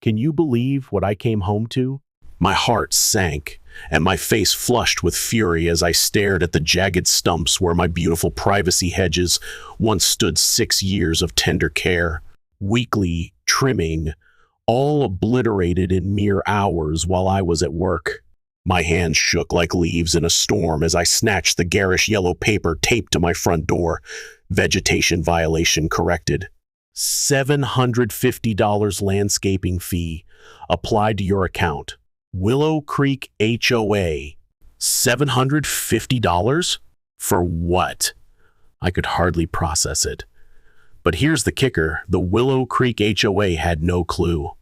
Can you believe what I came home to? My heart sank, and my face flushed with fury as I stared at the jagged stumps where my beautiful privacy hedges once stood 6 years of tender care, weekly trimming, all obliterated in mere hours while I was at work. My hands shook like leaves in a storm as I snatched the garish yellow paper taped to my front door. Vegetation violation corrected. $750 landscaping fee applied to your account. Willow Creek HOA. $750? For what? I could hardly process it. But here's the kicker. The Willow Creek HOA had no clue.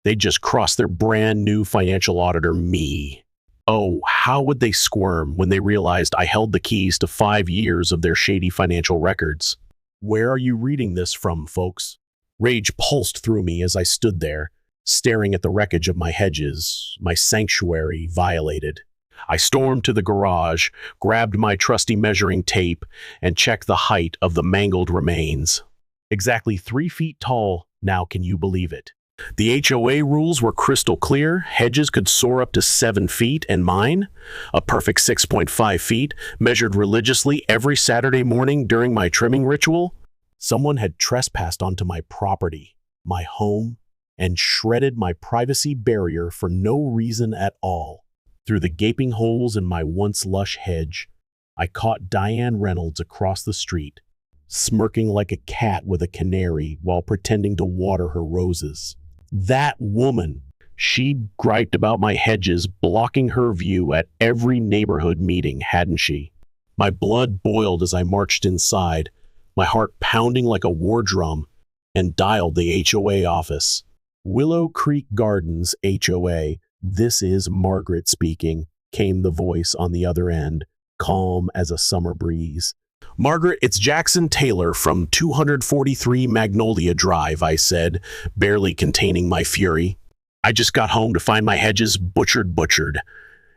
They just crossed their brand new financial auditor, me. Oh, how would they squirm when they realized I held the keys to 5 years of their shady financial records? Where are you reading this from, folks? Rage pulsed through me as I stood there, staring at the wreckage of my hedges, my sanctuary violated. I stormed to the garage, grabbed my trusty measuring tape, and checked the height of the mangled remains. Exactly 3 feet tall, now can you believe it? The HOA rules were crystal clear. Hedges could soar up to 7 feet, and mine, a perfect 6.5 feet, measured religiously every Saturday morning during my trimming ritual. Someone had trespassed onto my property, my home, and shredded my privacy barrier for no reason at all. Through the gaping holes in my once lush hedge, I caught Diane Reynolds across the street, smirking like a cat with a canary while pretending to water her roses. That woman, she griped about my hedges blocking her view at every neighborhood meeting, hadn't she? My blood boiled as I marched inside, my heart pounding like a war drum, and dialed the HOA office. Willow Creek Gardens HOA, this is Margaret speaking, came the voice on the other end, calm as a summer breeze. Margaret, it's Jackson Taylor from 243 Magnolia Drive, I said, barely containing my fury. I just got home to find my hedges butchered,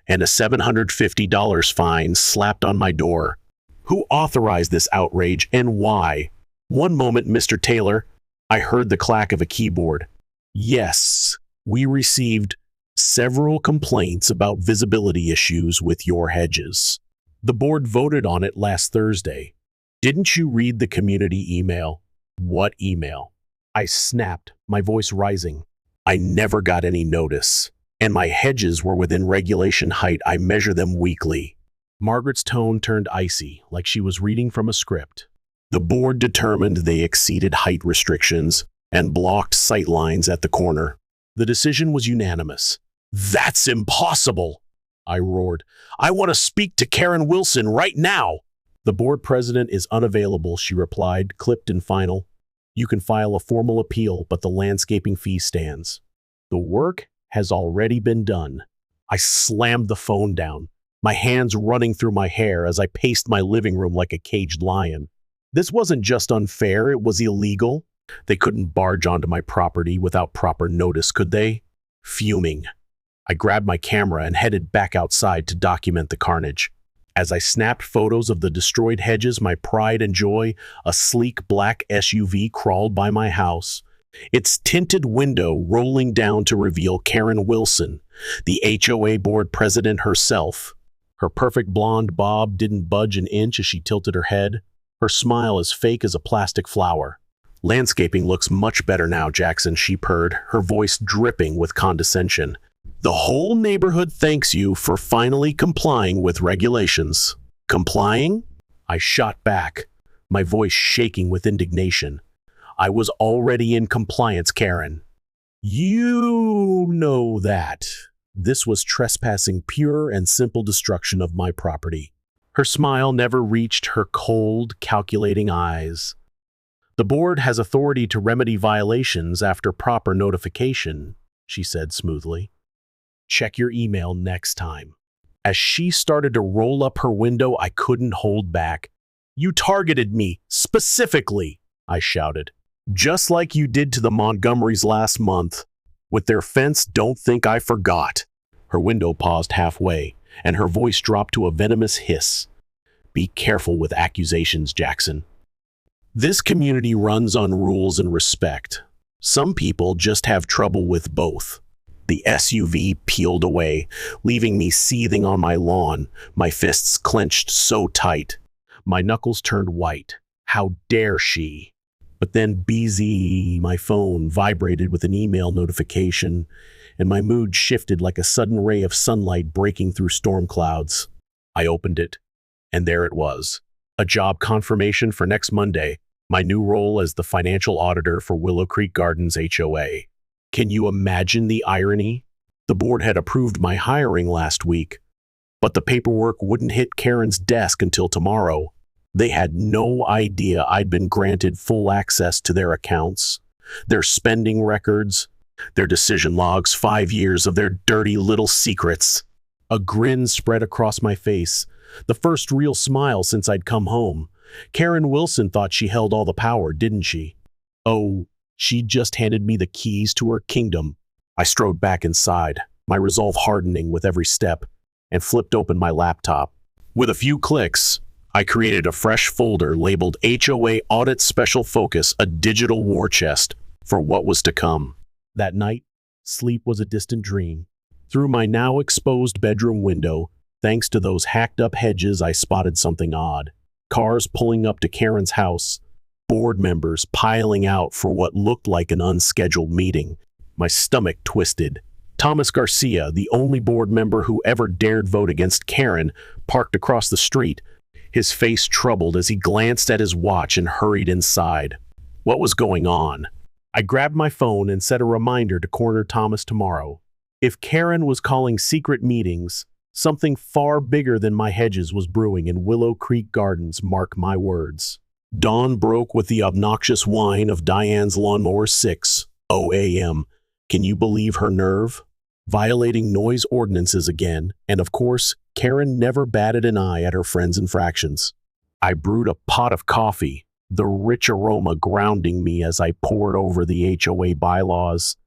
and a $750 fine slapped on my door. Who authorized this outrage and why? One moment, Mr. Taylor, I heard the clack of a keyboard. Yes, we received several complaints about visibility issues with your hedges. The board voted on it last Thursday. Didn't you read the community email? What email? I snapped, my voice rising. I never got any notice, and my hedges were within regulation height. I measure them weekly. Margaret's tone turned icy, like she was reading from a script. The board determined they exceeded height restrictions and blocked sight lines at the corner. The decision was unanimous. That's impossible, I roared. I want to speak to Karen Wilson right now. The board president is unavailable, she replied, clipped and final. You can file a formal appeal, but the landscaping fee stands. The work has already been done. I slammed the phone down, my hands running through my hair as I paced my living room like a caged lion. This wasn't just unfair, it was illegal. They couldn't barge onto my property without proper notice, could they? Fuming, I grabbed my camera and headed back outside to document the carnage. As I snapped photos of the destroyed hedges, my pride and joy, a sleek black SUV crawled by my house, its tinted window rolling down to reveal Karen Wilson, the HOA board president herself. Her perfect blonde bob didn't budge an inch as she tilted her head, her smile as fake as a plastic flower. Landscaping looks much better now, Jackson, she purred, her voice dripping with condescension. The whole neighborhood thanks you for finally complying with regulations. Complying? I shot back, my voice shaking with indignation. I was already in compliance, Karen. You know that. This was trespassing, pure and simple destruction of my property. Her smile never reached her cold, calculating eyes. The board has authority to remedy violations after proper notification, she said smoothly. Check your email next time. As she started to roll up her window, I couldn't hold back. You targeted me, specifically, I shouted. Just like you did to the Montgomerys last month. With their fence, don't think I forgot. Her window paused halfway, and her voice dropped to a venomous hiss. Be careful with accusations, Jackson. This community runs on rules and respect. Some people just have trouble with both. The SUV peeled away, leaving me seething on my lawn, my fists clenched so tight. My knuckles turned white. How dare she? But then my phone vibrated with an email notification, and my mood shifted like a sudden ray of sunlight breaking through storm clouds. I opened it, and there it was. A job confirmation for next Monday, my new role as the financial auditor for Willow Creek Gardens HOA. Can you imagine the irony? The board had approved my hiring last week, but the paperwork wouldn't hit Karen's desk until tomorrow. They had no idea I'd been granted full access to their accounts, their spending records, their decision logs, 5 years of their dirty little secrets. A grin spread across my face, the first real smile since I'd come home. Karen Wilson thought she held all the power, didn't she? Oh, she just handed me the keys to her kingdom. I strode back inside, my resolve hardening with every step, and flipped open my laptop. With a few clicks, I created a fresh folder labeled HOA Audit Special Focus, a digital war chest for what was to come. That night, sleep was a distant dream. Through my now exposed bedroom window, thanks to those hacked-up hedges, I spotted something odd. Cars pulling up to Karen's house, board members piling out for what looked like an unscheduled meeting. My stomach twisted. Thomas Garcia, the only board member who ever dared vote against Karen, parked across the street, his face troubled as he glanced at his watch and hurried inside. What was going on? I grabbed my phone and set a reminder to corner Thomas tomorrow. If Karen was calling secret meetings, something far bigger than my hedges was brewing in Willow Creek Gardens, mark my words. Dawn broke with the obnoxious whine of Diane's lawnmower 6 a.m. Can you believe her nerve? Violating noise ordinances again, and of course, Karen never batted an eye at her friend's infractions. I brewed a pot of coffee, the rich aroma grounding me as I poured over the HOA bylaws,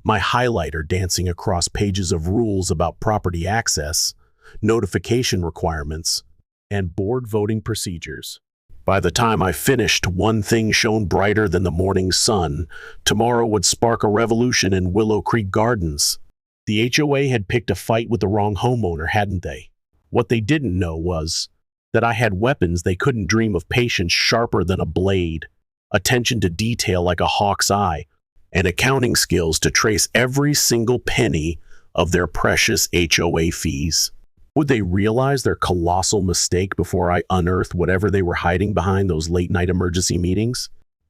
my highlighter dancing across pages of rules about property access, notification requirements, and board voting procedures. By the time I finished, one thing shone brighter than the morning sun. Tomorrow would spark a revolution in Willow Creek Gardens. The HOA had picked a fight with the wrong homeowner, hadn't they? What they didn't know was that I had weapons they couldn't dream of, patience sharper than a blade, attention to detail like a hawk's eye, and accounting skills to trace every single penny of their precious HOA fees. Would they realize their colossal mistake before I unearthed whatever they were hiding behind those late-night emergency meetings?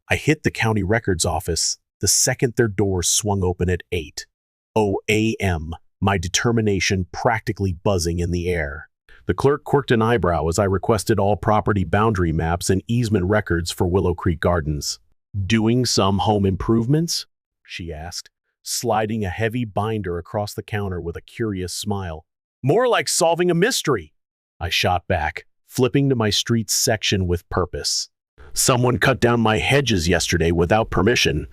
I hit the county records office the second their doors swung open at 8 a.m., my determination practically buzzing in the air. The clerk quirked an eyebrow as I requested all property boundary maps and easement records for Willow Creek Gardens. "Doing some home improvements?" she asked, sliding a heavy binder across the counter with a curious smile. "More like solving a mystery," I shot back, flipping to my streets section with purpose. "Someone cut down my hedges yesterday without permission.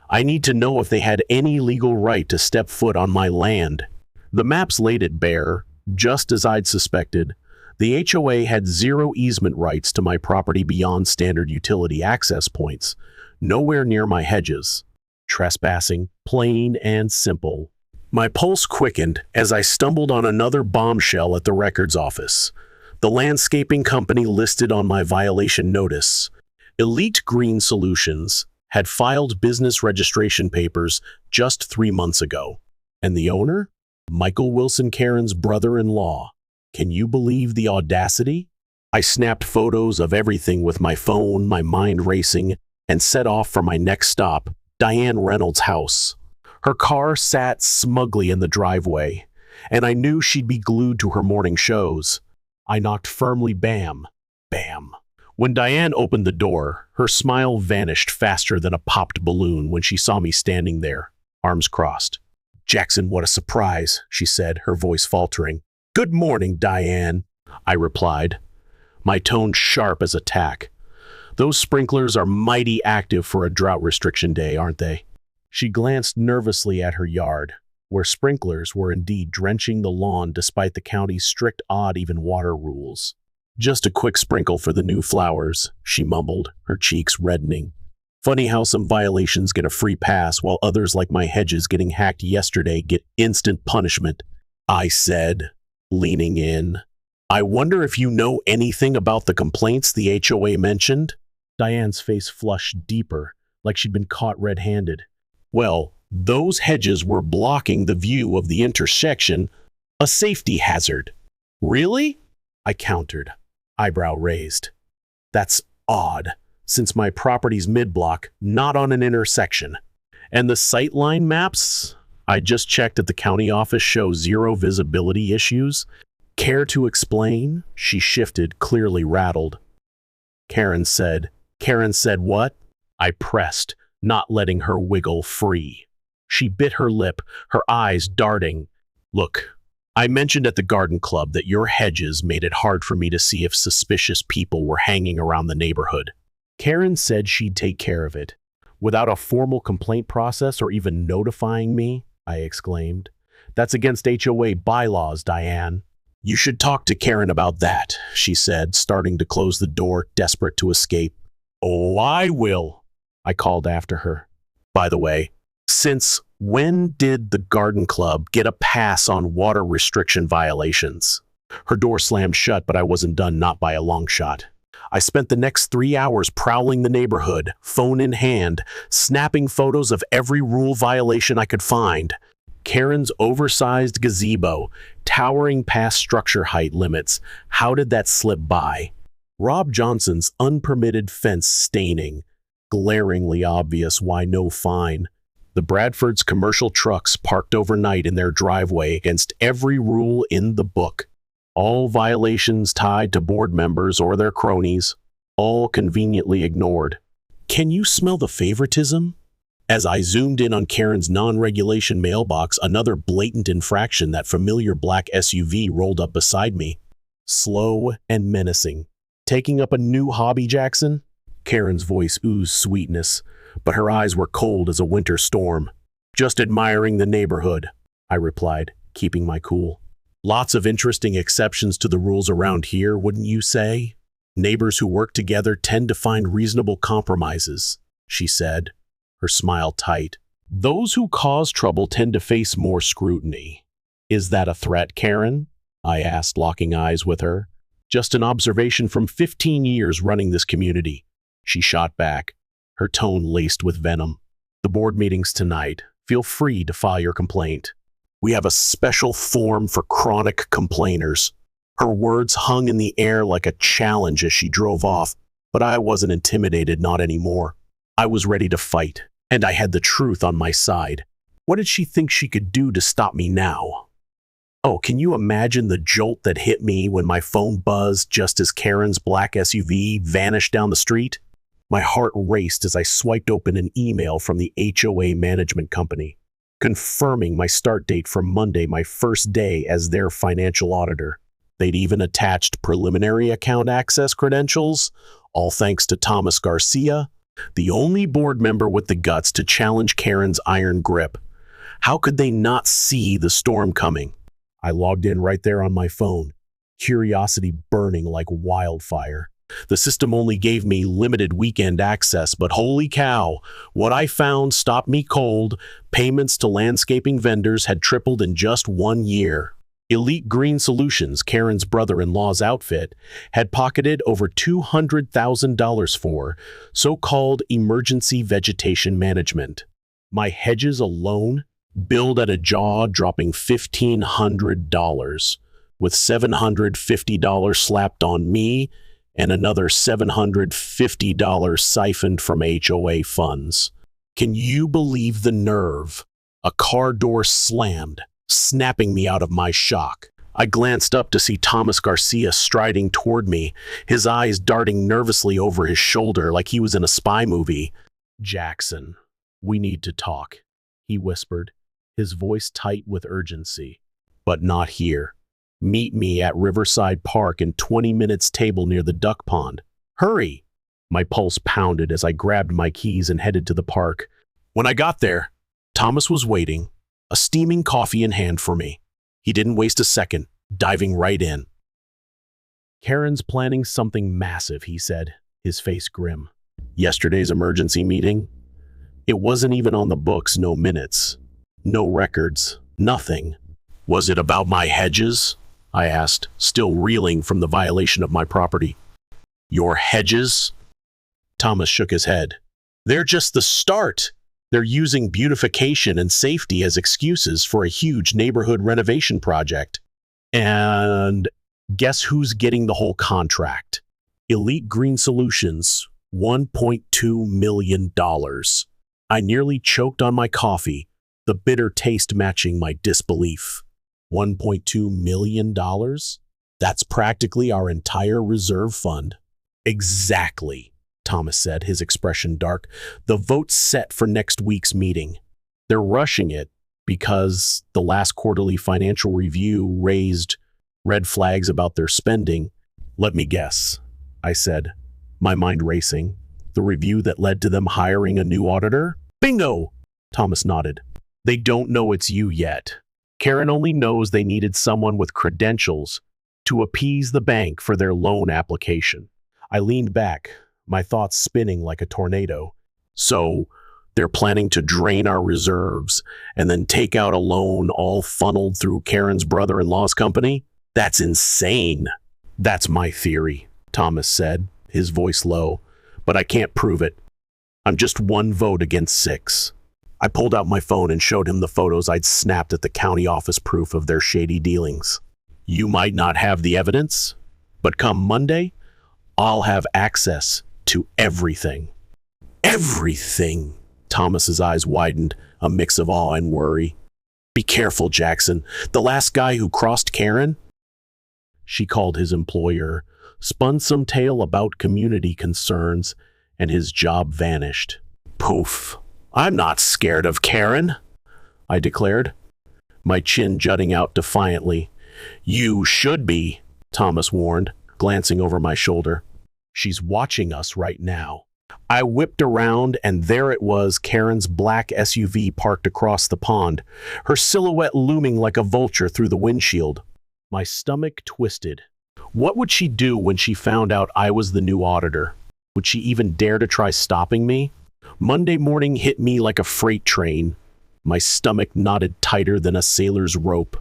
I need to know if they had any legal right to step foot on my land." The maps laid it bare, just as I'd suspected. The HOA had 0 easement rights to my property beyond standard utility access points, nowhere near my hedges. Trespassing, plain and simple. My pulse quickened as I stumbled on another bombshell at the records office. The landscaping company listed on my violation notice, Elite Green Solutions, had filed business registration papers just 3 months ago. And the owner? Michael Wilson, Karen's brother-in-law. Can you believe the audacity? I snapped photos of everything with my phone, my mind racing, and set off for my next stop, Diane Reynolds' house. Her car sat smugly in the driveway, and I knew she'd be glued to her morning shows. I knocked firmly, bam, bam. When Diane opened the door, her smile vanished faster than a popped balloon when she saw me standing there, arms crossed. "Jackson, what a surprise," she said, her voice faltering. "Good morning, Diane," I replied, my tone sharp as a tack. "Those sprinklers are mighty active for a drought restriction day, aren't they?" She glanced nervously at her yard, where sprinklers were indeed drenching the lawn despite the county's strict odd-even water rules. "Just a quick sprinkle for the new flowers," she mumbled, her cheeks reddening. Funny how some violations get a free pass while others like my Hedges getting hacked yesterday get instant punishment, I said, leaning in. I wonder if you know anything about the complaints the HOA mentioned? Diane's face flushed deeper, like she'd been caught red-handed. Well, those hedges were blocking the view of the intersection, a safety hazard. Really? I countered, eyebrow raised. That's odd, since my property's mid-block, not on an intersection. And the sightline maps I just checked at the county office show zero visibility issues. Care to explain? She shifted, clearly rattled. Karen said what? I pressed, not letting her wiggle free. She bit her lip, her eyes darting. Look, I mentioned at the garden club that your hedges made it hard for me to see if suspicious people were hanging around the neighborhood. Karen said she'd take care of it. Without a formal complaint process or even notifying me, I exclaimed. That's against HOA bylaws, Diane. You should talk to Karen about that, she said, starting to close the door, desperate to escape. Oh, I will, I called after her. By the way, since when did the garden club get a pass on water restriction violations? Her door slammed shut, but I wasn't done, not by a long shot. I spent the next 3 hours prowling the neighborhood, phone in hand, snapping photos of every rule violation I could find. Karen's oversized gazebo, towering past structure height limits. How did that slip by? Rob Johnson's unpermitted fence staining. Glaringly obvious why no fine. The Bradford's commercial trucks parked overnight in their driveway against every rule in the book. All violations tied to board members or their cronies, all conveniently ignored. Can you smell the favoritism? As I zoomed in on Karen's non-regulation mailbox, another blatant infraction, that familiar black SUV rolled up beside me. Slow and menacing. Taking up a new hobby, Jackson? Karen's voice oozed sweetness, but her eyes were cold as a winter storm. Just admiring the neighborhood, I replied, keeping my cool. Lots of interesting exceptions to the rules around here, wouldn't you say? Neighbors who work together tend to find reasonable compromises, she said, her smile tight. Those who cause trouble tend to face more scrutiny. Is that a threat, Karen? I asked, locking eyes with her. Just an observation from 15 years running this community, she shot back, her tone laced with venom. The board meeting's tonight. Feel free to file your complaint. We have a special form for chronic complainers. Her words hung in the air like a challenge as she drove off, but I wasn't intimidated, not anymore. I was ready to fight, and I had the truth on my side. What did she think she could do to stop me now? Oh, can you imagine the jolt that hit me when my phone buzzed just as Karen's black SUV vanished down the street? My heart raced as I swiped open an email from the HOA management company, confirming my start date for Monday, my first day as their financial auditor. They'd even attached preliminary account access credentials, all thanks to Thomas Garcia, the only board member with the guts to challenge Karen's iron grip. How could they not see the storm coming? I logged in right there on my phone, curiosity burning like wildfire. The system only gave me limited weekend access, but holy cow, what I found stopped me cold. Payments to landscaping vendors had tripled in just 1 year. Elite Green Solutions, Karen's brother-in-law's outfit, had pocketed over $200,000 for so-called emergency vegetation management. My hedges alone billed at a jaw-dropping $1,500, with $750 slapped on me and another $750 siphoned from HOA funds. Can you believe the nerve? A car door slammed, snapping me out of my shock. I glanced up to see Thomas Garcia striding toward me, his eyes darting nervously over his shoulder like he was in a spy movie. Jackson, we need to talk, he whispered, his voice tight with urgency. But not here. Meet me at Riverside Park in 20 minutes table near the duck pond. Hurry! My pulse pounded as I grabbed my keys and headed to the park. When I got there, Thomas was waiting, a steaming coffee in hand for me. He didn't waste a second, diving right in. Karen's planning something massive, he said, his face grim. Yesterday's emergency meeting? It wasn't even on the books, no minutes, no records, nothing. Was it about my hedges? I asked, still reeling from the violation of my property. Your hedges? Thomas shook his head. They're just the start. They're using beautification and safety as excuses for a huge neighborhood renovation project. And guess who's getting the whole contract? Elite Green Solutions, $1.2 million. I nearly choked on my coffee, the bitter taste matching my disbelief. $1.2 million? That's practically our entire reserve fund. Exactly, Thomas said, his expression dark. The vote's set for next week's meeting. They're rushing it because the last quarterly financial review raised red flags about their spending. Let me guess, I said, my mind racing. The review that led to them hiring a new auditor? Bingo! Thomas nodded. They don't know it's you yet. Karen only knows they needed someone with credentials to appease the bank for their loan application. I leaned back, my thoughts spinning like a tornado. So, they're planning to drain our reserves and then take out a loan all funneled through Karen's brother-in-law's company? That's insane. That's my theory, Thomas said, his voice low, but I can't prove it. I'm just one vote against 6. I pulled out my phone and showed him the photos I'd snapped at the county office, proof of their shady dealings. You might not have the evidence, but come Monday, I'll have access to everything. Everything! Thomas's eyes widened, a mix of awe and worry. Be careful, Jackson. The last guy who crossed Karen? She called his employer, spun some tale about community concerns, and his job vanished. Poof. I'm not scared of Karen, I declared, my chin jutting out defiantly. You should be, Thomas warned, glancing over my shoulder. She's watching us right now. I whipped around, and there it was, Karen's black SUV parked across the pond, her silhouette looming like a vulture through the windshield. My stomach twisted. What would she do when she found out I was the new auditor? Would she even dare to try stopping me? Monday morning hit me like a freight train. My stomach knotted tighter than a sailor's rope.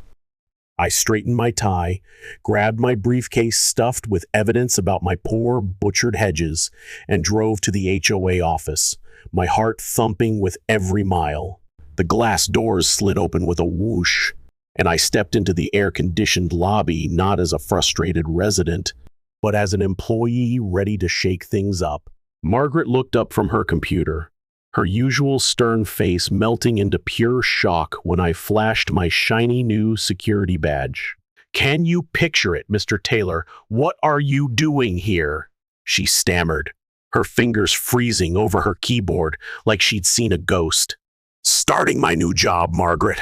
I straightened my tie, grabbed my briefcase stuffed with evidence about my poor, butchered hedges, and drove to the HOA office, my heart thumping with every mile. The glass doors slid open with a whoosh, and I stepped into the air-conditioned lobby not as a frustrated resident, but as an employee ready to shake things up. Margaret looked up from her computer, her usual stern face melting into pure shock when I flashed my shiny new security badge. Can you picture it, Mr. Taylor? What are you doing here? She stammered, her fingers freezing over her keyboard like she'd seen a ghost. Starting my new job, Margaret,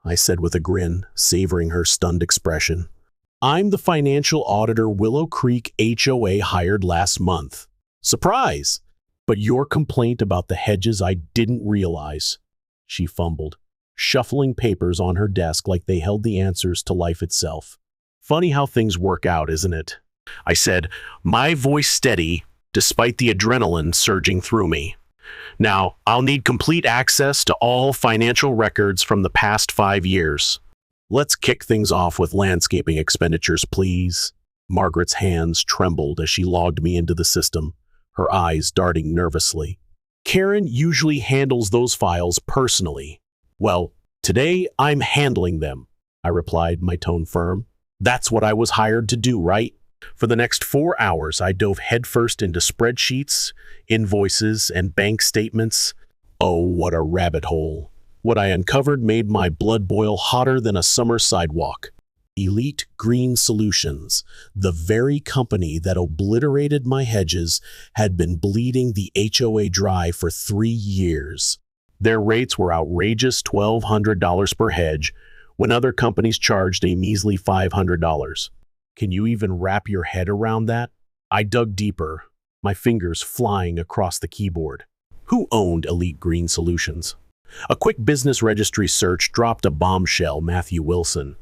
I said with a grin, savoring her stunned expression. I'm the financial auditor Willow Creek HOA hired last month. Surprise! But your complaint about the hedges I didn't realize, she fumbled, shuffling papers on her desk like they held the answers to life itself. Funny how things work out, isn't it? I said, my voice steady, despite the adrenaline surging through me. Now, I'll need complete access to all financial records from the past 5 years. Let's kick things off with landscaping expenditures, please. Margaret's hands trembled as she logged me into the system, her eyes darting nervously. Karen usually handles those files personally. Well, today I'm handling them, I replied, my tone firm. That's what I was hired to do, right? For the next 4 hours, I dove headfirst into spreadsheets, invoices, and bank statements. Oh, what a rabbit hole. What I uncovered made my blood boil hotter than a summer sidewalk. Elite Green Solutions, the very company that obliterated my hedges, had been bleeding the HOA dry for 3 years. Their rates were outrageous $1,200 per hedge, when other companies charged a measly $500. Can you even wrap your head around that? I dug deeper, my fingers flying across the keyboard. Who owned Elite Green Solutions? A quick business registry search dropped a bombshell: Matthew Wilson.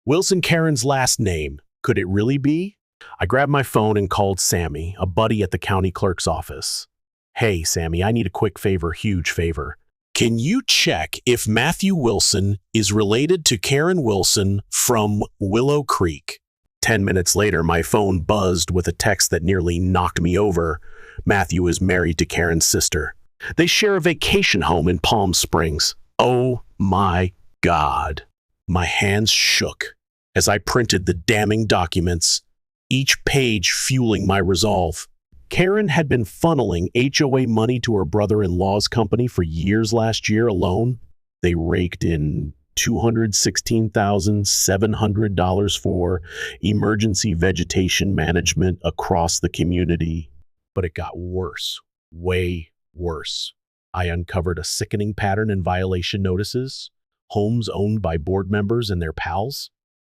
Wilson, Karen's last name. Could it really be? I grabbed my phone and called Sammy, a buddy at the county clerk's office. Hey, Sammy, I need a quick favor, huge favor. Can you check if Matthew Wilson is related to Karen Wilson from Willow Creek? 10 minutes later, my phone buzzed with a text that nearly knocked me over. Matthew is married to Karen's sister. They share a vacation home in Palm Springs. Oh my God. My hands shook as I printed the damning documents, each page fueling my resolve. Karen had been funneling HOA money to her brother-in-law's company for years last year alone. They raked in $216,700 for emergency vegetation management across the community. But it got worse, way worse. I uncovered a sickening pattern in violation notices, homes owned by board members and their pals.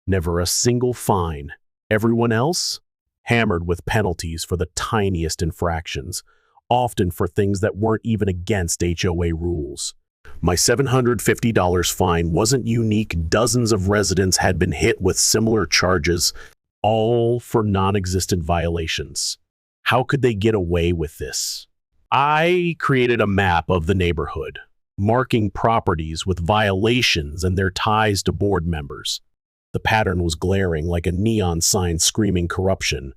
Never a single fine. Everyone else? Hammered with penalties for the tiniest infractions, often for things that weren't even against HOA rules. My $750 fine wasn't unique. Dozens of residents had been hit with similar charges, all for non-existent violations. How could they get away with this? I created a map of the neighborhood, marking properties with violations and their ties to board members. The pattern was glaring like a neon sign screaming corruption.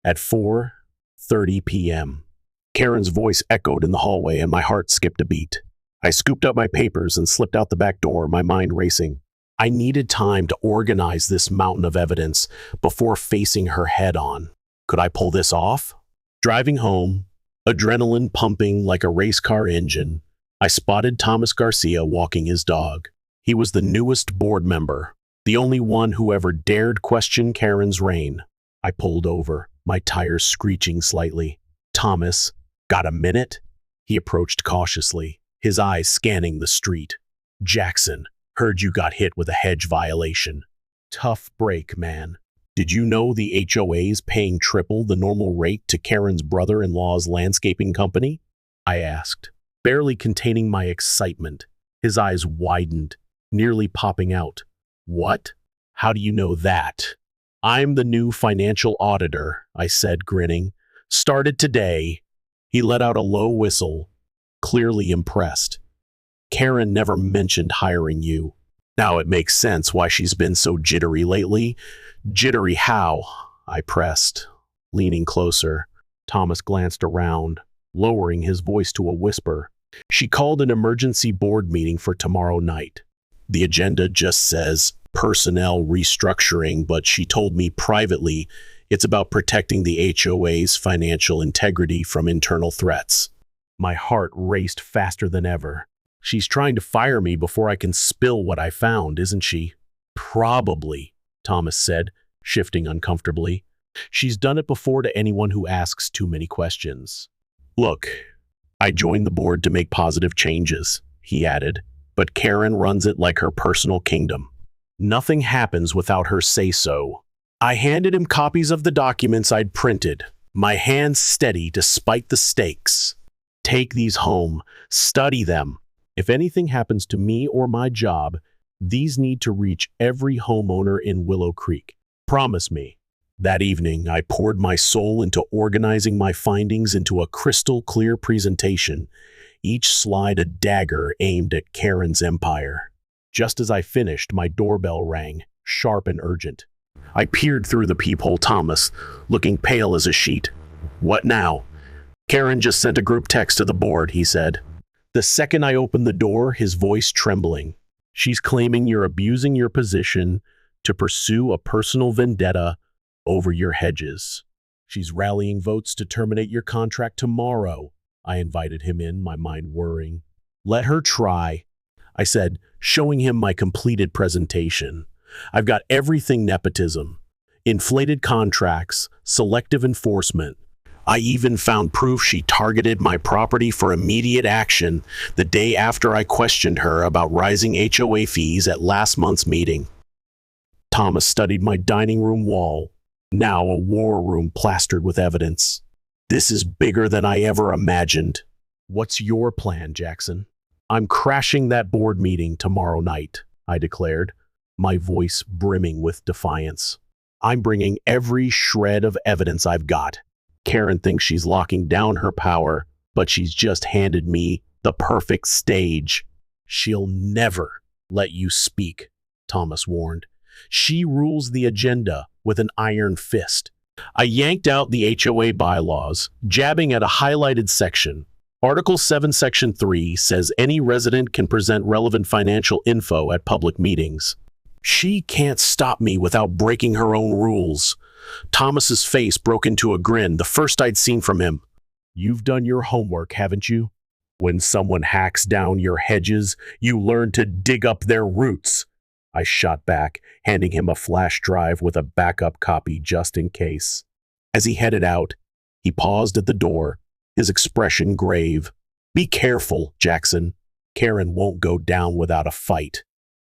At 4:30 p.m., Karen's voice echoed in the hallway and my heart skipped a beat. I scooped up my papers and slipped out the back door, my mind racing. I needed time to organize this mountain of evidence before facing her head on. Could I pull this off? Driving home, adrenaline pumping like a race car engine, I spotted Thomas Garcia walking his dog. He was the newest board member, the only one who ever dared question Karen's reign. I pulled over, my tires screeching slightly. Thomas, got a minute? He approached cautiously, his eyes scanning the street. Jackson, heard you got hit with a hedge violation. Tough break, man. Did you know the HOA's paying triple the normal rate to Karen's brother-in-law's landscaping company? I asked, barely containing my excitement. His eyes widened, nearly popping out. What? How do you know that? I'm the new financial auditor, I said, grinning. Started today. He let out a low whistle, clearly impressed. Karen never mentioned hiring you. Now it makes sense why she's been so jittery lately. Jittery how? I pressed, leaning closer. Thomas glanced around, lowering his voice to a whisper. She called an emergency board meeting for tomorrow night. The agenda just says personnel restructuring, but she told me privately it's about protecting the HOA's financial integrity from internal threats. My heart raced faster than ever. She's trying to fire me before I can spill what I found, isn't she? Probably, Thomas said, shifting uncomfortably. She's done it before to anyone who asks too many questions. Look, I joined the board to make positive changes, he added, but Karen runs it like her personal kingdom. Nothing happens without her say-so. I handed him copies of the documents I'd printed, my hands steady despite the stakes. Take these home, study them. If anything happens to me or my job, these need to reach every homeowner in Willow Creek. Promise me. That evening, I poured my soul into organizing my findings into a crystal-clear presentation, each slide a dagger aimed at Karen's empire. Just as I finished, my doorbell rang, sharp and urgent. I peered through the peephole. Thomas, looking pale as a sheet. What now? Karen just sent a group text to the board, he said. The second I opened the door, his voice trembling. She's claiming you're abusing your position to pursue a personal vendetta over your hedges. She's rallying votes to terminate your contract tomorrow. I invited him in, my mind whirring. Let her try, I said, showing him my completed presentation. I've got everything nepotism, inflated contracts, selective enforcement. I even found proof she targeted my property for immediate action the day after I questioned her about rising HOA fees at last month's meeting. Thomas studied my dining room wall, now a war room plastered with evidence. This is bigger than I ever imagined. What's your plan, Jackson? I'm crashing that board meeting tomorrow night, I declared, my voice brimming with defiance. I'm bringing every shred of evidence I've got. Karen thinks she's locking down her power, but she's just handed me the perfect stage. She'll never let you speak, Thomas warned. She rules the agenda with an iron fist. I yanked out the HOA bylaws, jabbing at a highlighted section. Article 7, Section 3 says any resident can present relevant financial info at public meetings. She can't stop me without breaking her own rules. Thomas's face broke into a grin, the first I'd seen from him. You've done your homework, haven't you? When someone hacks down your hedges, you learn to dig up their roots. I shot back, handing him a flash drive with a backup copy just in case. As he headed out, he paused at the door, his expression grave. Be careful, Jackson. Karen won't go down without a fight.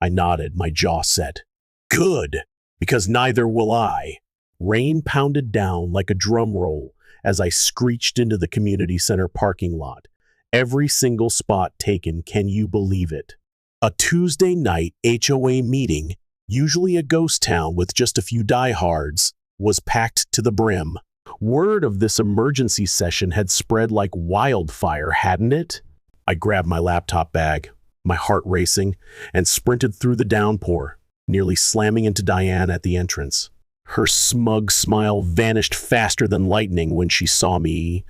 I nodded, my jaw set. Good, because neither will I. Rain pounded down like a drum roll as I screeched into the community center parking lot. Every single spot taken, can you believe it? A Tuesday night HOA meeting, usually a ghost town with just a few diehards, was packed to the brim. Word of this emergency session had spread like wildfire, hadn't it? I grabbed my laptop bag, my heart racing, and sprinted through the downpour, nearly slamming into Diane at the entrance. Her smug smile vanished faster than lightning when she saw me.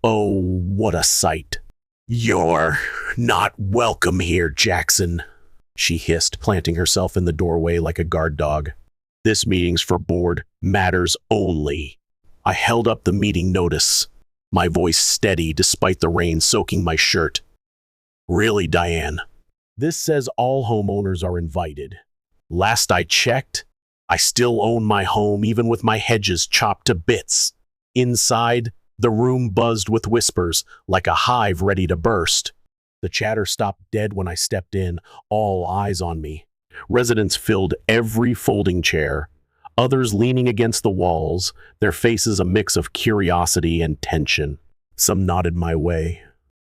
Oh, what a sight. You're not welcome here, Jackson, she hissed, planting herself in the doorway like a guard dog. This meeting's for board matters only. I held up the meeting notice, my voice steady despite the rain soaking my shirt. Really, Diane? This says all homeowners are invited. Last I checked, I still own my home even with my hedges chopped to bits. Inside, the room buzzed with whispers, like a hive ready to burst. The chatter stopped dead when I stepped in, all eyes on me. Residents filled every folding chair, others leaning against the walls, their faces a mix of curiosity and tension. Some nodded my way.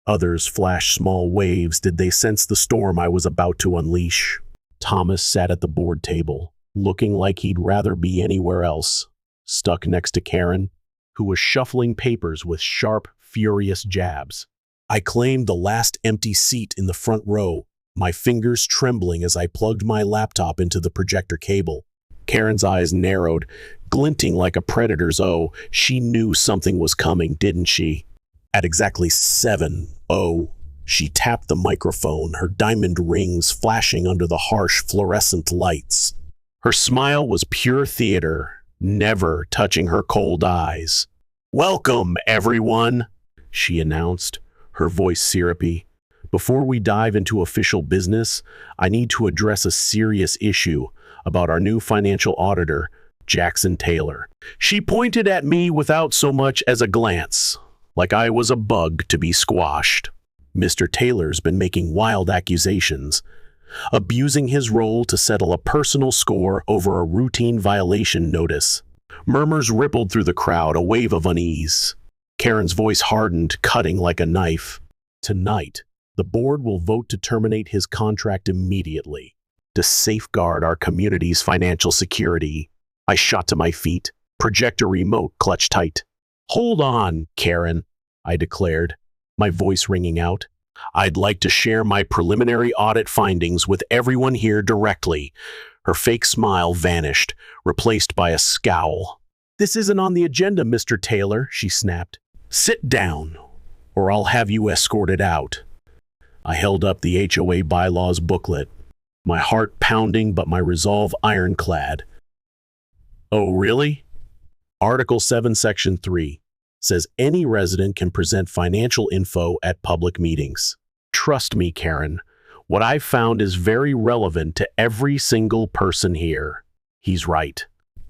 Others flashed small waves. Did they sense the storm I was about to unleash? Thomas sat at the board table, looking like he'd rather be anywhere else, stuck next to Karen, who was shuffling papers with sharp, furious jabs. I claimed the last empty seat in the front row, my fingers trembling as I plugged my laptop into the projector cable. Karen's eyes narrowed, glinting like a predator's. Oh, she knew something was coming, didn't she? At exactly 7:00, she tapped the microphone, her diamond rings flashing under the harsh fluorescent lights. Her smile was pure theater, never touching her cold eyes. Welcome, everyone, she announced, her voice syrupy. Before we dive into official business, I need to address a serious issue about our new financial auditor, Jackson Taylor. She pointed at me without so much as a glance, like I was a bug to be squashed. Mr. Taylor's been making wild accusations, abusing his role to settle a personal score over a routine violation notice. Murmurs rippled through the crowd, a wave of unease. Karen's voice hardened, cutting like a knife. Tonight, the board will vote to terminate his contract immediately, to safeguard our community's financial security. I shot to my feet, projector remote clutched tight. Hold on, Karen, I declared, my voice ringing out. I'd like to share my preliminary audit findings with everyone here directly. Her fake smile vanished, replaced by a scowl. This isn't on the agenda, Mr. Taylor, she snapped. Sit down, or I'll have you escorted out. I held up the HOA bylaws booklet, my heart pounding but my resolve ironclad. Oh, really? Article 7, Section 3 says any resident can present financial info at public meetings. Trust me, Karen, what I've found is very relevant to every single person here. He's right.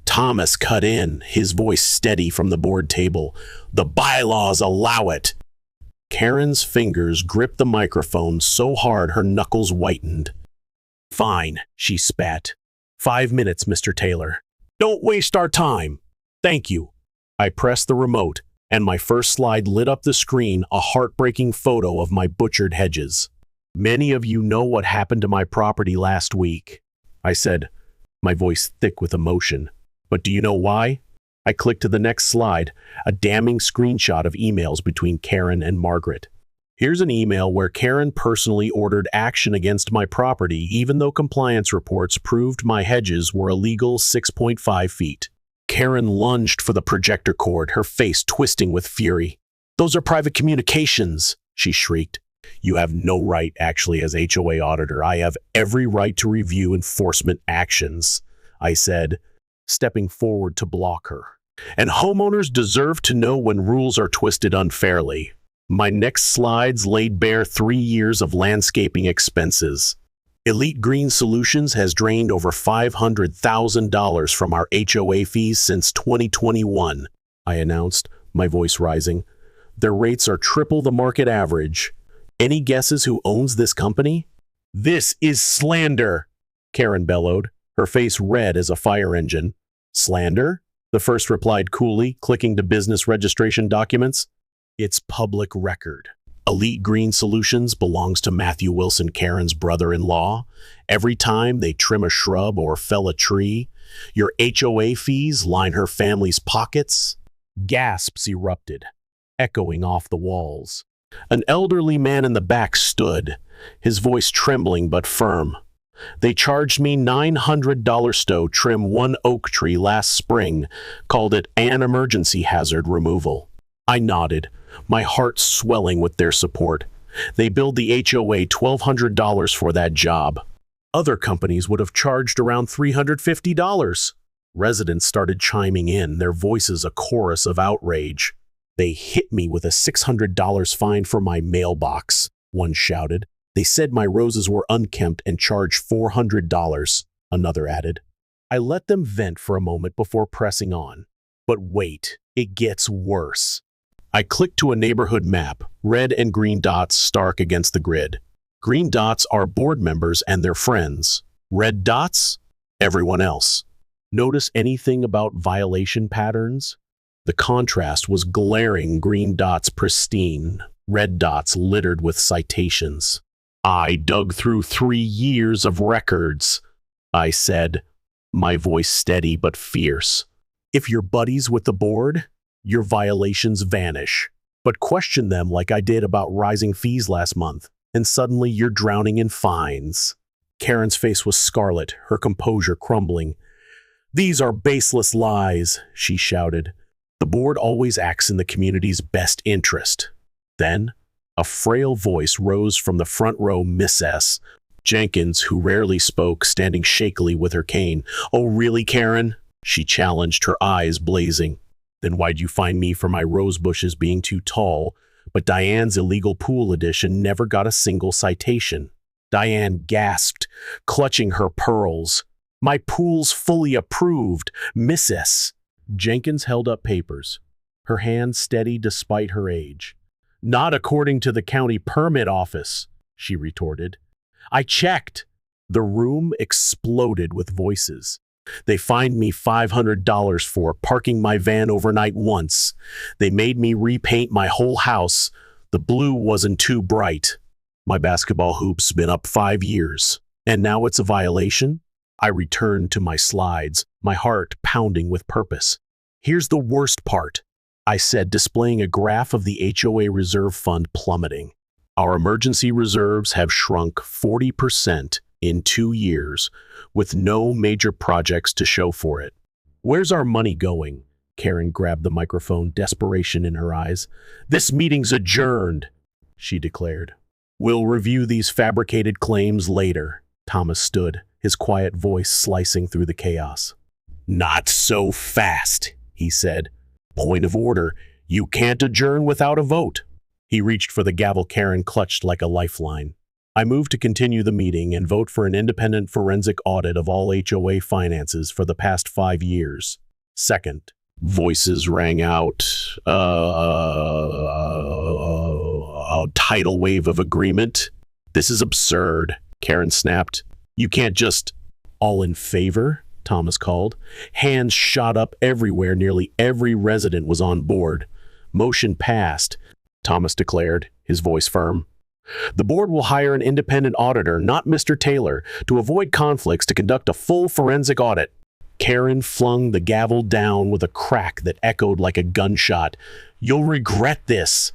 Thomas cut in, his voice steady from the board table. The bylaws allow it. Karen's fingers gripped the microphone so hard her knuckles whitened. Fine, she spat. 5 minutes, Mr. Taylor. Don't waste our time. Thank you. I pressed the remote, and my first slide lit up the screen, a heartbreaking photo of my butchered hedges. Many of you know what happened to my property last week, I said, my voice thick with emotion. But do you know why? I clicked to the next slide, a damning screenshot of emails between Karen and Margaret. Here's an email where Karen personally ordered action against my property even though compliance reports proved my hedges were illegal 6.5 feet. Karen lunged for the projector cord, her face twisting with fury. "Those are private communications," she shrieked. "You have no right, actually, as HOA Auditor. I have every right to review enforcement actions," I said, stepping forward to block her. "And homeowners deserve to know when rules are twisted unfairly." My next slides laid bare 3 years of landscaping expenses. Elite Green Solutions has drained over $500,000 from our HOA fees since 2021, I announced, my voice rising. "Their rates are triple the market average. Any guesses who owns this company?" "This is slander," Karen bellowed, her face red as a fire engine. "Slander?" the first replied coolly, clicking to business registration documents. "It's public record. Elite Green Solutions belongs to Matthew Wilson, Karen's brother-in-law. Every time they trim a shrub or fell a tree, your HOA fees line her family's pockets." Gasps erupted, echoing off the walls. An elderly man in the back stood, his voice trembling but firm. "They charged me $900 to trim one oak tree last spring, called it an emergency hazard removal." I nodded, my heart swelling with their support. They billed the HOA $1,200 for that job. Other companies would have charged around $350. Residents started chiming in, their voices a chorus of outrage. "They hit me with a $600 fine for my mailbox," one shouted. "They said my roses were unkempt and charged $400, another added. I let them vent for a moment before pressing on. But wait, it gets worse. I clicked to a neighborhood map, red and green dots stark against the grid. Green dots are board members and their friends. Red dots? Everyone else. Notice anything about violation patterns? The contrast was glaring, green dots pristine, red dots littered with citations. I dug through 3 years of records, I said, my voice steady but fierce. If you're buddies with the board, your violations vanish. But question them like I did about rising fees last month, and suddenly you're drowning in fines. Karen's face was scarlet, her composure crumbling. "These are baseless lies," she shouted. "The board always acts in the community's best interest." Then, a frail voice rose from the front row, Miss S. Jenkins, who rarely spoke, standing shakily with her cane. "Oh, really, Karen?" she challenged, her eyes blazing. "Then why'd you fine me for my rose bushes being too tall, but Diane's illegal pool addition never got a single citation?" Diane gasped, clutching her pearls. "My pool's fully approved, Miss S." Jenkins held up papers, her hand steady despite her age. "Not according to the county permit office," she retorted. "I checked." The room exploded with voices. "They fined me $500 for parking my van overnight once. They made me repaint my whole house. The blue wasn't too bright. My basketball hoop's been up 5 years. And now it's a violation?" I returned to my slides, my heart pounding with purpose. "Here's the worst part," I said, displaying a graph of the HOA reserve fund plummeting. "Our emergency reserves have shrunk 40% in 2 years, with no major projects to show for it. Where's our money going?" Karen grabbed the microphone, desperation in her eyes. "This meeting's adjourned," she declared. "We'll review these fabricated claims later." Thomas stood, his quiet voice slicing through the chaos. "Not so fast," he said. "Point of order. You can't adjourn without a vote." He reached for the gavel Karen clutched like a lifeline. I moved to continue the meeting and vote for an independent forensic audit of all HOA finances for the past 5 years. Second. Voices rang out. A tidal wave of agreement. "This is absurd," Karen snapped. "You can't just—" "All in favor?" Thomas called. Hands shot up everywhere. Nearly every resident was on board. "Motion passed," Thomas declared, his voice firm. "The board will hire an independent auditor, not Mr. Taylor, to avoid conflicts to conduct a full forensic audit." Karen flung the gavel down with a crack that echoed like a gunshot. "You'll regret this,"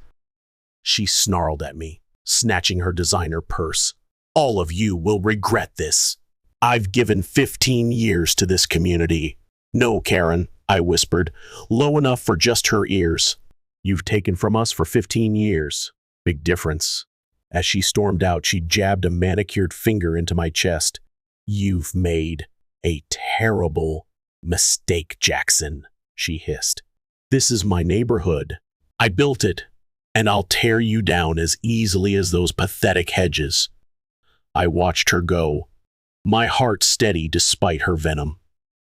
she snarled at me, snatching her designer purse. "All of you will regret this. I've given 15 years to this community." "No, Karen," I whispered, low enough for just her ears. "You've taken from us for 15 years. Big difference." As she stormed out, she jabbed a manicured finger into my chest. "You've made a terrible mistake, Jackson," she hissed. "This is my neighborhood. I built it, and I'll tear you down as easily as those pathetic hedges." I watched her go, my heart steady despite her venom.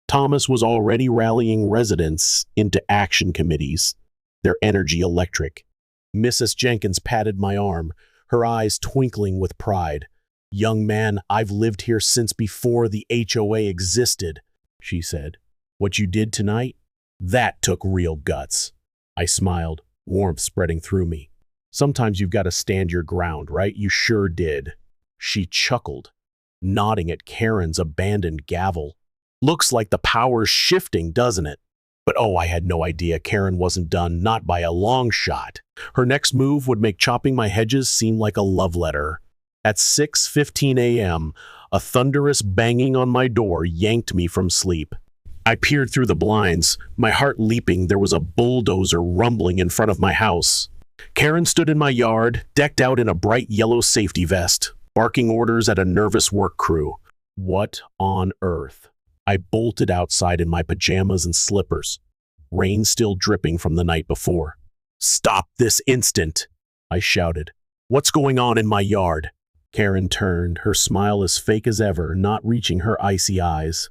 Thomas was already rallying residents into action committees, their energy electric. Mrs. Jenkins patted my arm, her eyes twinkling with pride. "Young man, I've lived here since before the HOA existed," she said. "What you did tonight? That took real guts." I smiled, warmth spreading through me. "Sometimes you've got to stand your ground, right? You sure did." She chuckled, nodding at Karen's abandoned gavel. "Looks like the power's shifting, doesn't it?" But oh, I had no idea Karen wasn't done, not by a long shot. Her next move would make chopping my hedges seem like a love letter. At 6:15 a.m., a thunderous banging on my door yanked me from sleep. I peered through the blinds, my heart leaping. There was a bulldozer rumbling in front of my house. Karen stood in my yard, decked out in a bright yellow safety vest, barking orders at a nervous work crew. What on earth? I bolted outside in my pajamas and slippers, rain still dripping from the night before. "Stop this instant!" I shouted. "What's going on in my yard?" Karen turned, her smile as fake as ever, not reaching her icy eyes.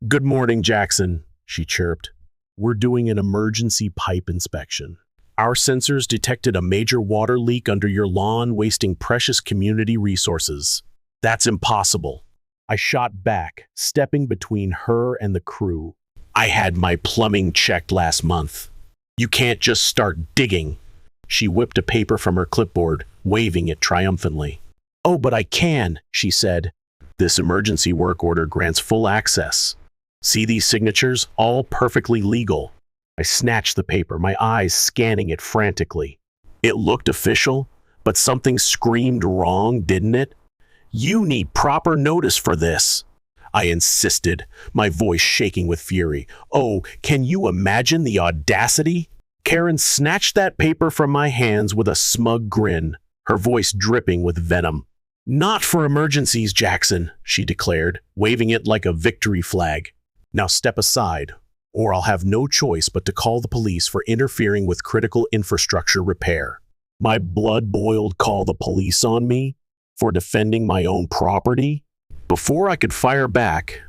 "Good morning, Jackson," she chirped. "We're doing an emergency pipe inspection. Our sensors detected a major water leak under your lawn, wasting precious community resources." "That's impossible." I shot back, stepping between her and the crew. "I had my plumbing checked last month. You can't just start digging." She whipped a paper from her clipboard, waving it triumphantly. "Oh, but I can," she said. "This emergency work order grants full access. See these signatures? All perfectly legal." I snatched the paper, my eyes scanning it frantically. It looked official, but something screamed wrong, didn't it? "You need proper notice for this," I insisted, my voice shaking with fury. "Oh, can you imagine the audacity?" Karen snatched that paper from my hands with a smug grin, her voice dripping with venom. "Not for emergencies, Jackson," she declared, waving it like a victory flag. "Now step aside, or I'll have no choice but to call the police for interfering with critical infrastructure repair." My blood boiled. Call the police on me? For defending my own property? Before I could fire back,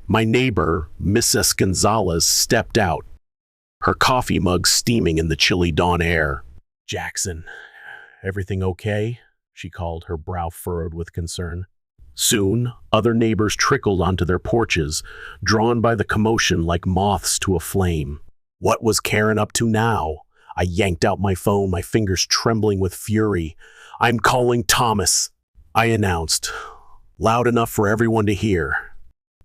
my neighbor, Mrs. Gonzalez, stepped out, her coffee mug steaming in the chilly dawn air. "Jackson, everything okay?" she called, her brow furrowed with concern. Soon, other neighbors trickled onto their porches, drawn by the commotion like moths to a flame. What was Karen up to now? I yanked out my phone, my fingers trembling with fury. "I'm calling Thomas," I announced, loud enough for everyone to hear.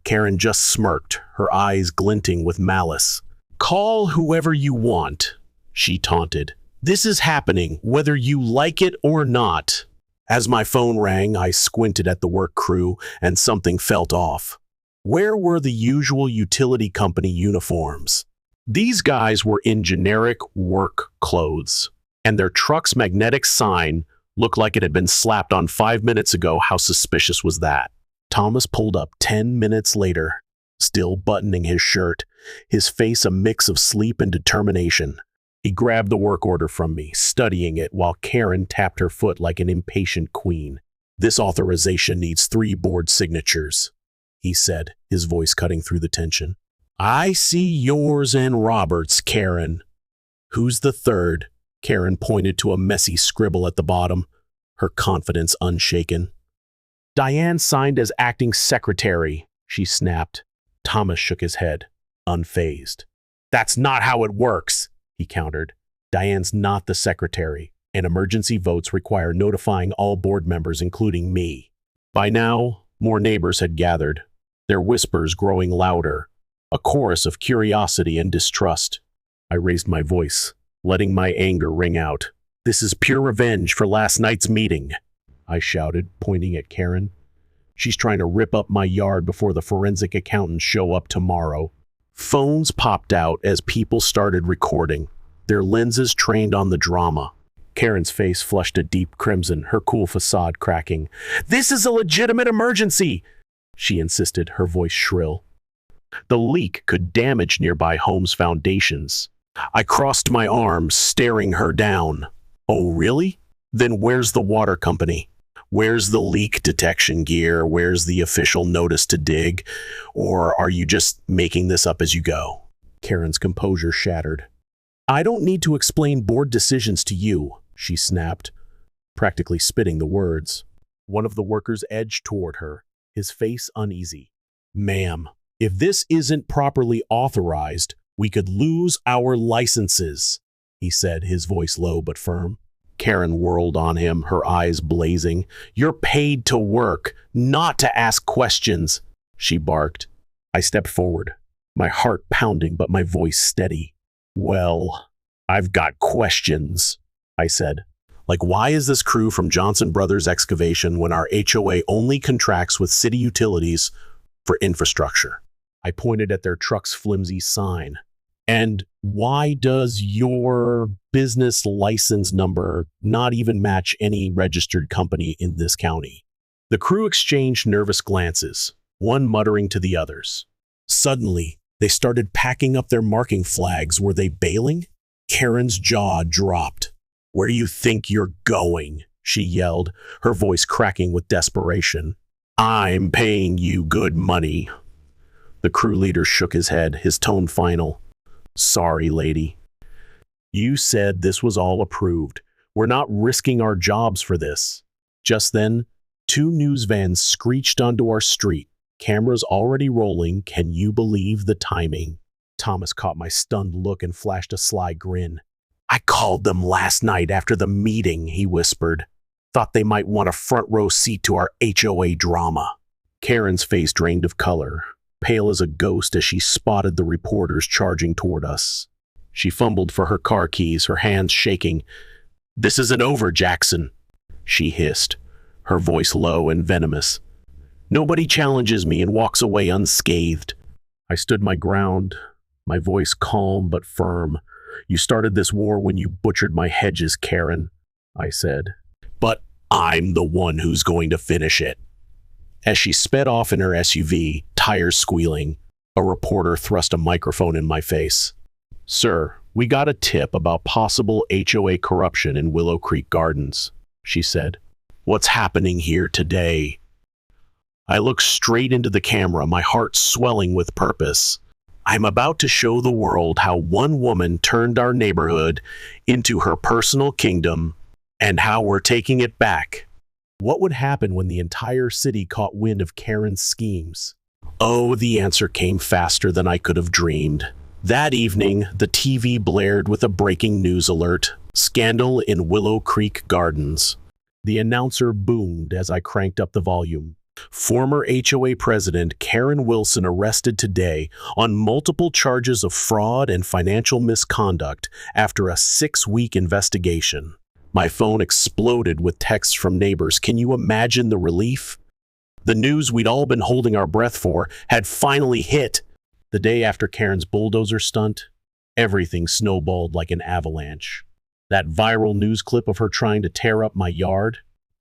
Karen just smirked, her eyes glinting with malice. "Call whoever you want," she taunted. "This is happening, whether you like it or not." As my phone rang, I squinted at the work crew, and something felt off. Where were the usual utility company uniforms? These guys were in generic work clothes, and their truck's magnetic sign looked like it had been slapped on 5 minutes ago. How suspicious was that? Thomas pulled up 10 minutes later, still buttoning his shirt, his face a mix of sleep and determination. He grabbed the work order from me, studying it while Karen tapped her foot like an impatient queen. "This authorization needs 3 board signatures," he said, his voice cutting through the tension. "I see yours and Robert's, Karen." "Who's the third?" Karen pointed to a messy scribble at the bottom, her confidence unshaken. "Diane signed as acting secretary," she snapped. Thomas shook his head, unfazed. "That's not how it works," he countered. "Diane's not the secretary, and emergency votes require notifying all board members, including me." By now, more neighbors had gathered, their whispers growing louder. A chorus of curiosity and distrust. I raised my voice, letting my anger ring out. "This is pure revenge for last night's meeting," I shouted, pointing at Karen. "She's trying to rip up my yard before the forensic accountants show up tomorrow." Phones popped out as people started recording, their lenses trained on the drama. Karen's face flushed a deep crimson, her cool facade cracking. "This is a legitimate emergency," she insisted, her voice shrill. The leak could damage nearby homes' foundations. I crossed my arms, staring her down. "Oh, really? Then where's the water company? Where's the leak detection gear? Where's the official notice to dig? Or are you just making this up as you go?" Karen's composure shattered. "I don't need to explain board decisions to you," she snapped, practically spitting the words. One of the workers edged toward her, his face uneasy. "Ma'am, if this isn't properly authorized, we could lose our licenses," he said, his voice low but firm. Karen whirled on him, her eyes blazing. "You're paid to work, not to ask questions," she barked. I stepped forward, my heart pounding but my voice steady. "Well, I've got questions," I said. "Like, why is this crew from Johnson Brothers Excavation when our HOA only contracts with city utilities for infrastructure?" I pointed at their truck's flimsy sign. "And why does your business license number not even match any registered company in this county?" The crew exchanged nervous glances, one muttering to the others. Suddenly, they started packing up their marking flags. Were they bailing? Karen's jaw dropped. "Where do you think you're going?" she yelled, her voice cracking with desperation. "I'm paying you good money." The crew leader shook his head, his tone final. "Sorry, lady. You said this was all approved. We're not risking our jobs for this." Just then, 2 news vans screeched onto our street, cameras already rolling. Can you believe the timing? Thomas caught my stunned look and flashed a sly grin. "I called them last night after the meeting," he whispered. "Thought they might want a front row seat to our HOA drama." Karen's face drained of color, pale as a ghost as she spotted the reporters charging toward us. She fumbled for her car keys, her hands shaking. "This isn't over, Jackson," she hissed, her voice low and venomous. "Nobody challenges me and walks away unscathed." I stood my ground, my voice calm but firm. "You started this war when you butchered my hedges, Karen," I said. "But I'm the one who's going to finish it." As she sped off in her SUV, tires squealing, a reporter thrust a microphone in my face. "Sir, we got a tip about possible HOA corruption in Willow Creek Gardens," she said. "What's happening here today?" I looked straight into the camera, my heart swelling with purpose. "I'm about to show the world how one woman turned our neighborhood into her personal kingdom and how we're taking it back." What would happen when the entire city caught wind of Karen's schemes? Oh, the answer came faster than I could have dreamed. That evening, the TV blared with a breaking news alert: "Scandal in Willow Creek Gardens." The announcer boomed as I cranked up the volume. "Former HOA president Karen Wilson arrested today on multiple charges of fraud and financial misconduct after a 6-week investigation." My phone exploded with texts from neighbors. Can you imagine the relief? The news we'd all been holding our breath for had finally hit. The day after Karen's bulldozer stunt, everything snowballed like an avalanche. That viral news clip of her trying to tear up my yard,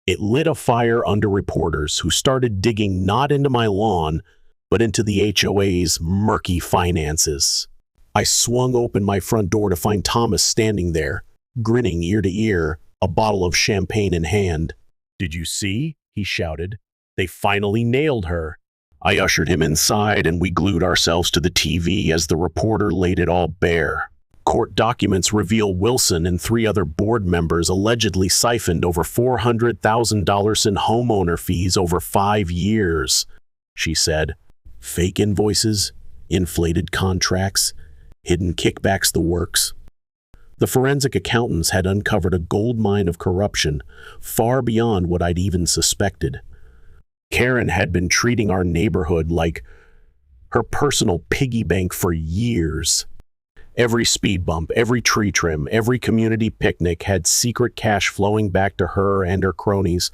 it lit a fire under reporters who started digging not into my lawn, but into the HOA's murky finances. I swung open my front door to find Thomas standing there, grinning ear to ear, a bottle of champagne in hand. "Did you see?" he shouted. "They finally nailed her." I ushered him inside and we glued ourselves to the TV as the reporter laid it all bare. Court documents reveal Wilson and 3 other board members allegedly siphoned over $400,000 in homeowner fees over 5 years, she said. Fake invoices, inflated contracts, hidden kickbacks, the works. The forensic accountants had uncovered a gold mine of corruption far beyond what I'd even suspected. Karen had been treating our neighborhood like her personal piggy bank for years. Every speed bump, every tree trim, every community picnic had secret cash flowing back to her and her cronies.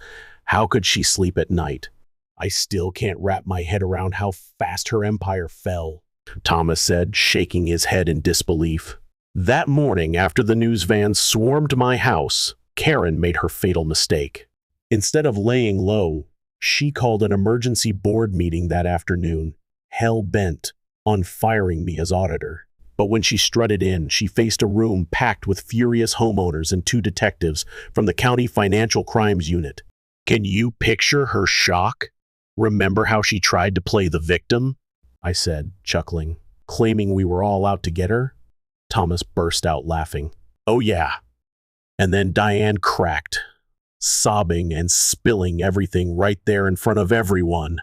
How could she sleep at night? I still can't wrap my head around how fast her empire fell, Thomas said, shaking his head in disbelief. That morning, after the news van swarmed my house, Karen made her fatal mistake. Instead of laying low, she called an emergency board meeting that afternoon, hell-bent on firing me as auditor. But when she strutted in, she faced a room packed with furious homeowners and 2 detectives from the county financial crimes unit. Can you picture her shock? Remember how she tried to play the victim? I said, chuckling, claiming we were all out to get her. Thomas burst out laughing. Oh yeah. And then Diane cracked, sobbing and spilling everything right there in front of everyone.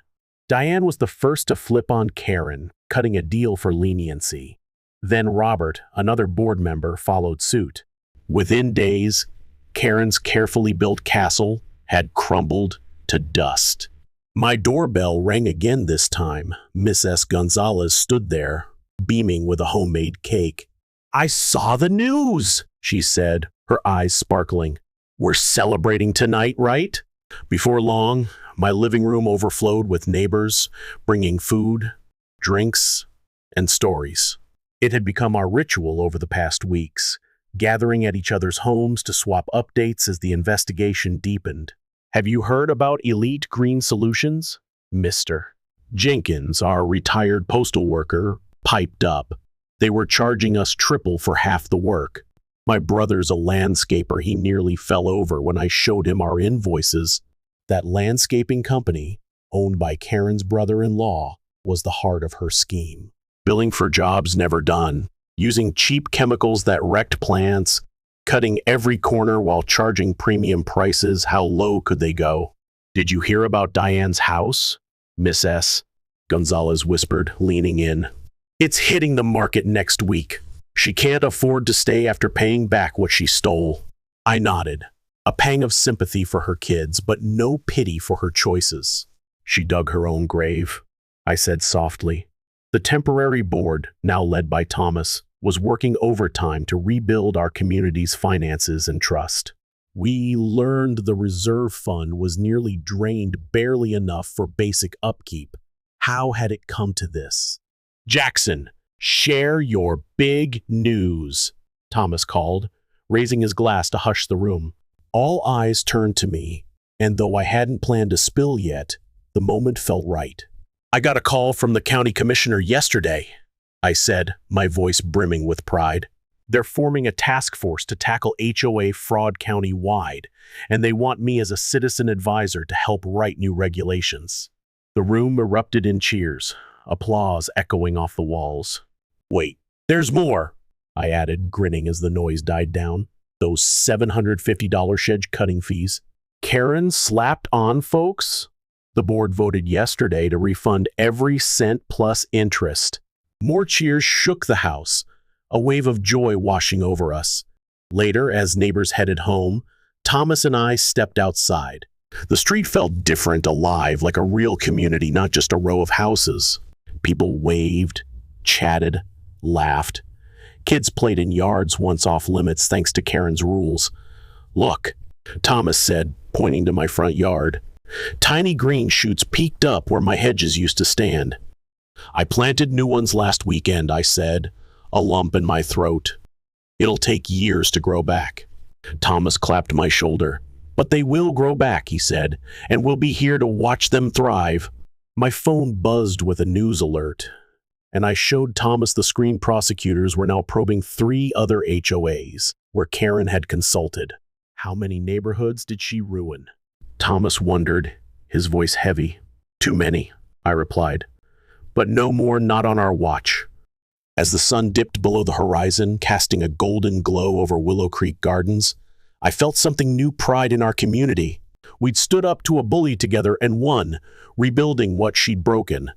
Diane was the first to flip on Karen, cutting a deal for leniency. Then Robert, another board member, followed suit. Within days, Karen's carefully built castle had crumbled to dust. My doorbell rang again this time. Miss S. Gonzalez stood there, beaming with a homemade cake. I saw the news, she said, her eyes sparkling. We're celebrating tonight, right? Before long, my living room overflowed with neighbors, bringing food, drinks, and stories. It had become our ritual over the past weeks, gathering at each other's homes to swap updates as the investigation deepened. Have you heard about Elite Green Solutions? Mr. Jenkins, our retired postal worker, piped up. They were charging us triple for half the work. My brother's a landscaper. He nearly fell over when I showed him our invoices. That landscaping company, owned by Karen's brother-in-law, was the heart of her scheme. Billing for jobs never done, using cheap chemicals that wrecked plants, cutting every corner while charging premium prices. How low could they go? Did you hear about Diane's house? Miss S. Gonzalez whispered, leaning in. It's hitting the market next week. She can't afford to stay after paying back what she stole. I nodded, a pang of sympathy for her kids, but no pity for her choices. She dug her own grave, I said softly. The temporary board, now led by Thomas, was working overtime to rebuild our community's finances and trust. We learned the reserve fund was nearly drained, barely enough for basic upkeep. How had it come to this? Jackson, share your big news, Thomas called, raising his glass to hush the room. All eyes turned to me, and though I hadn't planned to spill yet, the moment felt right. I got a call from the county commissioner yesterday, I said, my voice brimming with pride. They're forming a task force to tackle HOA fraud county-wide, and they want me as a citizen advisor to help write new regulations. The room erupted in cheers, applause echoing off the walls. Wait, there's more, I added, grinning as the noise died down. Those $750 shed cutting fees. Karen slapped on folks? The board voted yesterday to refund every cent plus interest. More cheers shook the house, a wave of joy washing over us. Later, as neighbors headed home, Thomas and I stepped outside. The street felt different, alive, like a real community, not just a row of houses. People waved, chatted, laughed. Kids played in yards once off limits thanks to Karen's rules. Look, Thomas said, pointing to my front yard. Tiny green shoots peeked up where my hedges used to stand. I planted new ones last weekend, I said, a lump in my throat. It'll take years to grow back. Thomas clapped my shoulder. But they will grow back, he said, and we'll be here to watch them thrive. My phone buzzed with a news alert, and I showed Thomas the screen prosecutors were now probing 3 other HOAs where Karen had consulted. How many neighborhoods did she ruin? Thomas wondered, his voice heavy. Too many, I replied. But no more, not on our watch. As the sun dipped below the horizon, casting a golden glow over Willow Creek Gardens, I felt something new pride in our community. We'd stood up to a bully together and won, rebuilding what she'd broken.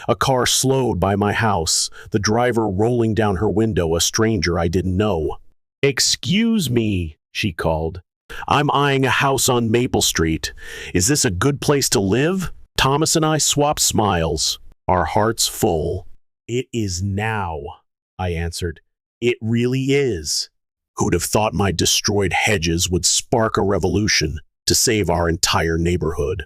A car slowed by my house, the driver rolling down her window, a stranger I didn't know. Excuse me, she called. I'm eyeing a house on Maple Street. Is this a good place to live? Thomas and I swapped smiles, our hearts full. It is now, I answered. It really is. Who'd have thought my destroyed hedges would spark a revolution to save our entire neighborhood?